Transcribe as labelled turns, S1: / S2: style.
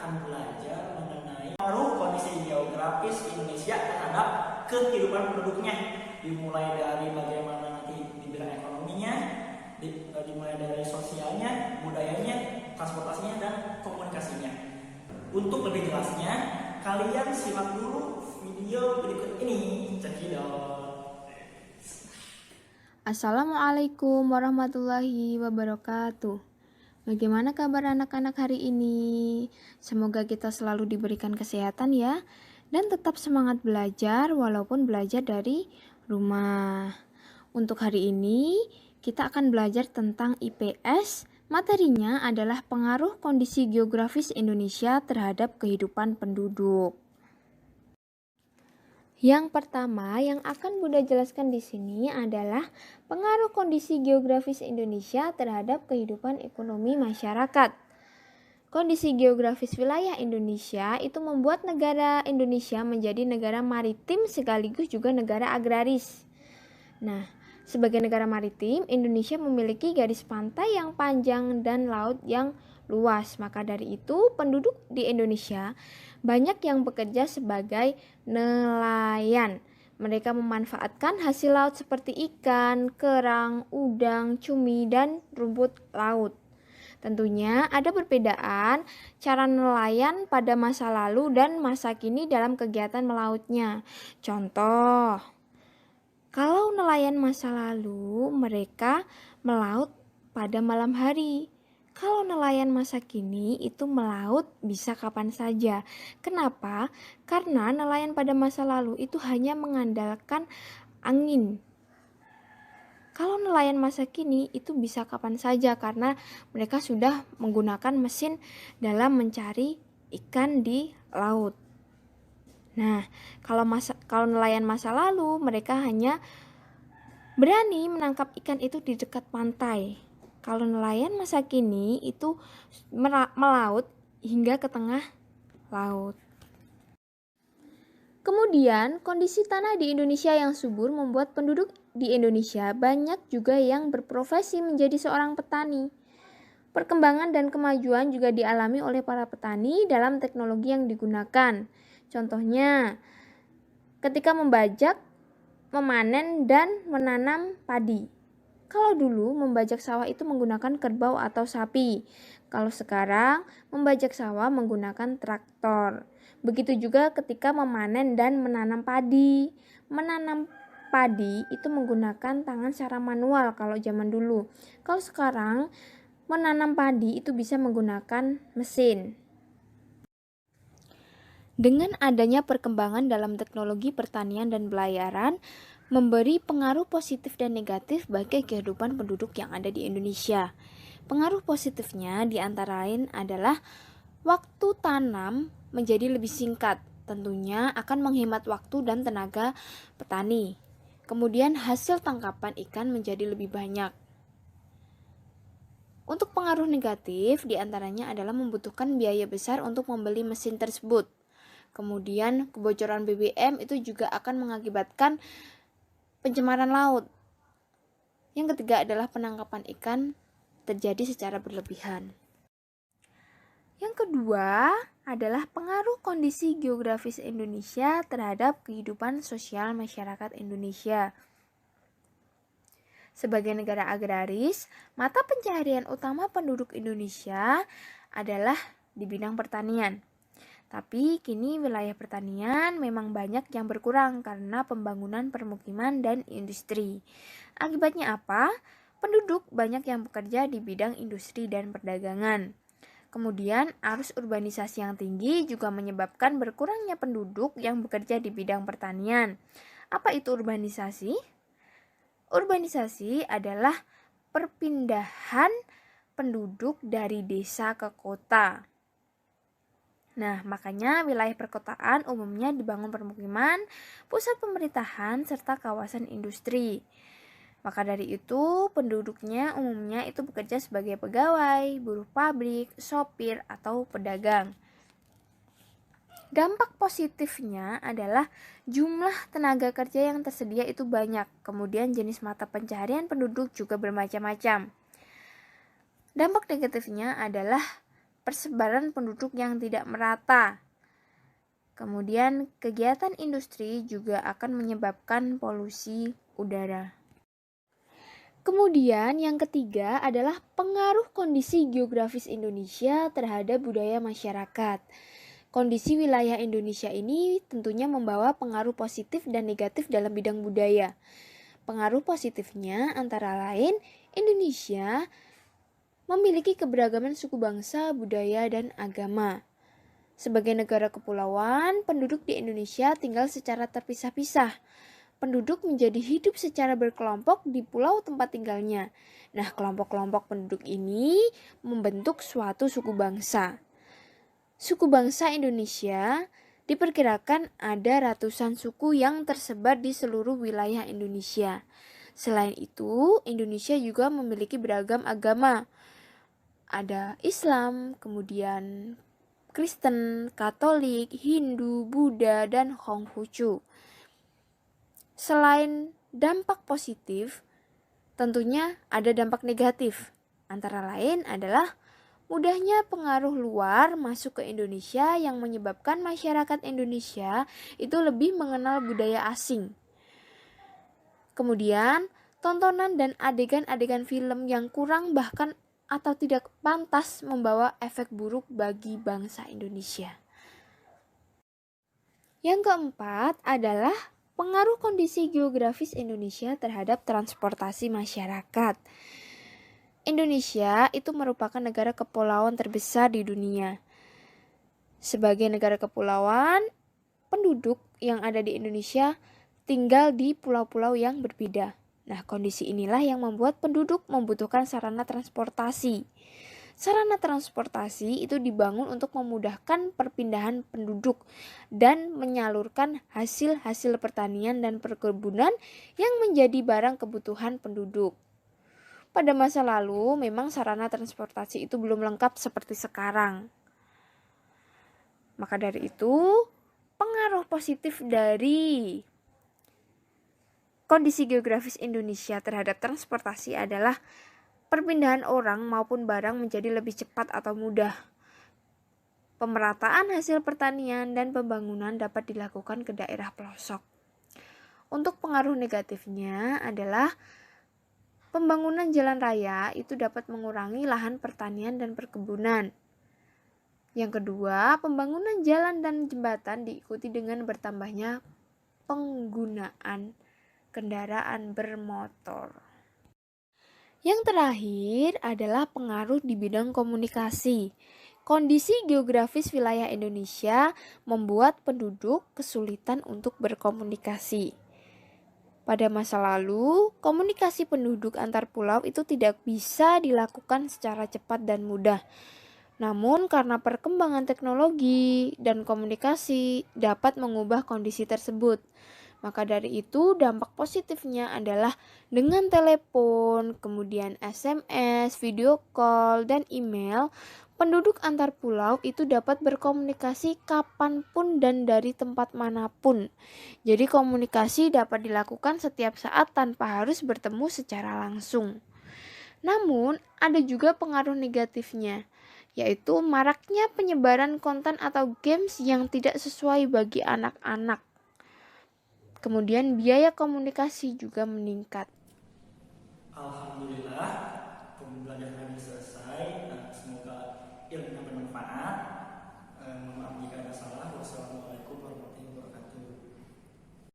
S1: akan belajar mengenai pengaruh kondisi geografis Indonesia terhadap kehidupan penduduknya, dimulai dari bagaimana nanti di bidang ekonominya, dimulai dari sosialnya, budayanya, transportasinya, dan komunikasinya. Untuk lebih jelasnya, kalian simak dulu video berikut ini. Cekidot.
S2: Assalamualaikum warahmatullahi wabarakatuh. Bagaimana kabar anak-anak hari ini? Semoga kita selalu diberikan kesehatan ya, dan tetap semangat belajar walaupun belajar dari rumah. Untuk hari ini, kita akan belajar tentang IPS. Materinya adalah pengaruh kondisi geografis Indonesia terhadap kehidupan penduduk. Yang pertama yang akan Bunda jelaskan di sini adalah pengaruh kondisi geografis Indonesia terhadap kehidupan ekonomi masyarakat. Kondisi geografis wilayah Indonesia itu membuat negara Indonesia menjadi negara maritim sekaligus juga negara agraris. Nah, sebagai negara maritim, Indonesia memiliki garis pantai yang panjang dan laut yang luas. Maka dari itu, penduduk di Indonesia banyak yang bekerja sebagai nelayan. Mereka memanfaatkan hasil laut seperti ikan, kerang, udang, cumi, dan rumput laut. Tentunya ada perbedaan cara nelayan pada masa lalu dan masa kini dalam kegiatan melautnya. Contoh, kalau nelayan masa lalu mereka melaut pada malam hari. Kalau nelayan masa kini itu melaut bisa kapan saja. Kenapa? Karena nelayan pada masa lalu itu hanya mengandalkan angin. Kalau nelayan masa kini itu bisa kapan saja karena mereka sudah menggunakan mesin dalam mencari ikan di laut. Nah, kalau nelayan masa lalu mereka hanya berani menangkap ikan itu di dekat pantai. Kalau nelayan masa kini itu melaut hingga ke tengah laut. Kemudian, kondisi tanah di Indonesia yang subur membuat penduduk di Indonesia banyak juga yang berprofesi menjadi seorang petani. Perkembangan dan kemajuan juga dialami oleh para petani dalam teknologi yang digunakan. Contohnya, ketika membajak, memanen, dan menanam padi. Kalau dulu membajak sawah itu menggunakan kerbau atau sapi. Kalau sekarang membajak sawah menggunakan traktor. Begitu juga ketika memanen dan menanam padi. Menanam padi itu menggunakan tangan secara manual kalau zaman dulu. Kalau sekarang menanam padi itu bisa menggunakan mesin. Dengan adanya perkembangan dalam teknologi pertanian dan pelayaran, memberi pengaruh positif dan negatif bagi kehidupan penduduk yang ada di Indonesia. Pengaruh positifnya diantara lain adalah waktu tanam menjadi lebih singkat, tentunya akan menghemat waktu dan tenaga petani. Kemudian hasil tangkapan ikan menjadi lebih banyak. Untuk pengaruh negatif diantaranya adalah membutuhkan biaya besar untuk membeli mesin tersebut. Kemudian kebocoran BBM itu juga akan mengakibatkan pencemaran laut. Yang ketiga adalah penangkapan ikan terjadi secara berlebihan. Yang kedua adalah pengaruh kondisi geografis Indonesia terhadap kehidupan sosial masyarakat Indonesia. Sebagai negara agraris, mata pencaharian utama penduduk Indonesia adalah di bidang pertanian. Tapi kini wilayah pertanian memang banyak yang berkurang karena pembangunan permukiman dan industri. Akibatnya apa? Penduduk banyak yang bekerja di bidang industri dan perdagangan. Kemudian arus urbanisasi yang tinggi juga menyebabkan berkurangnya penduduk yang bekerja di bidang pertanian. Apa itu urbanisasi? Urbanisasi adalah perpindahan penduduk dari desa ke kota. Nah, makanya wilayah perkotaan umumnya dibangun permukiman, pusat pemerintahan, serta kawasan industri. Maka dari itu, penduduknya umumnya itu bekerja sebagai pegawai, buruh pabrik, sopir, atau pedagang. Dampak positifnya adalah jumlah tenaga kerja yang tersedia itu banyak. Kemudian jenis mata pencaharian penduduk juga bermacam-macam. Dampak negatifnya adalah persebaran penduduk yang tidak merata. Kemudian kegiatan industri juga akan menyebabkan polusi udara. Kemudian yang ketiga adalah pengaruh kondisi geografis Indonesia terhadap budaya masyarakat. Kondisi wilayah Indonesia ini tentunya membawa pengaruh positif dan negatif dalam bidang budaya. Pengaruh positifnya antara lain Indonesia memiliki keberagaman suku bangsa, budaya, dan agama. Sebagai negara kepulauan, penduduk di Indonesia tinggal secara terpisah-pisah. Penduduk menjadi hidup secara berkelompok di pulau tempat tinggalnya. Nah, kelompok-kelompok penduduk ini membentuk suatu suku bangsa. Suku bangsa Indonesia diperkirakan ada ratusan suku yang tersebar di seluruh wilayah Indonesia. Selain itu, Indonesia juga memiliki beragam agama. Ada Islam, kemudian Kristen, Katolik, Hindu, Buddha, dan Konghucu. Selain dampak positif, tentunya ada dampak negatif. Antara lain adalah mudahnya pengaruh luar masuk ke Indonesia yang menyebabkan masyarakat Indonesia itu lebih mengenal budaya asing. Kemudian, tontonan dan adegan-adegan film yang kurang bahkan atau tidak pantas membawa efek buruk bagi bangsa Indonesia. Yang keempat adalah pengaruh kondisi geografis Indonesia terhadap transportasi masyarakat. Indonesia itu merupakan negara kepulauan terbesar di dunia. Sebagai negara kepulauan, penduduk yang ada di Indonesia tinggal di pulau-pulau yang berbeda. Nah, kondisi inilah yang membuat penduduk membutuhkan sarana transportasi. Sarana transportasi itu dibangun untuk memudahkan perpindahan penduduk dan menyalurkan hasil-hasil pertanian dan perkebunan yang menjadi barang kebutuhan penduduk. Pada masa lalu, memang sarana transportasi itu belum lengkap seperti sekarang. Maka dari itu, pengaruh positif dari kondisi geografis Indonesia terhadap transportasi adalah perpindahan orang maupun barang menjadi lebih cepat atau mudah. Pemerataan hasil pertanian dan pembangunan dapat dilakukan ke daerah pelosok. Untuk pengaruh negatifnya adalah pembangunan jalan raya itu dapat mengurangi lahan pertanian dan perkebunan. Yang kedua, pembangunan jalan dan jembatan diikuti dengan bertambahnya penggunaan kendaraan bermotor. Yang terakhir adalah pengaruh di bidang komunikasi. Kondisi geografis wilayah Indonesia membuat penduduk kesulitan untuk berkomunikasi. Pada masa lalu, komunikasi penduduk antar pulau itu tidak bisa dilakukan secara cepat dan mudah. Namun karena perkembangan teknologi dan komunikasi dapat mengubah kondisi tersebut. Maka dari itu dampak positifnya adalah dengan telepon, kemudian SMS, video call, dan email, penduduk antar pulau itu dapat berkomunikasi kapanpun dan dari tempat manapun. Jadi komunikasi dapat dilakukan setiap saat tanpa harus bertemu secara langsung. Namun ada juga pengaruh negatifnya, yaitu maraknya penyebaran konten atau games yang tidak sesuai bagi anak-anak. Kemudian biaya komunikasi juga meningkat.
S1: Alhamdulillah, pembelajaran selesai. Nah, semoga ilmunya bermanfaat. Mohon maaf jika ada salah. Wassalamualaikum warahmatullahi wabarakatuh.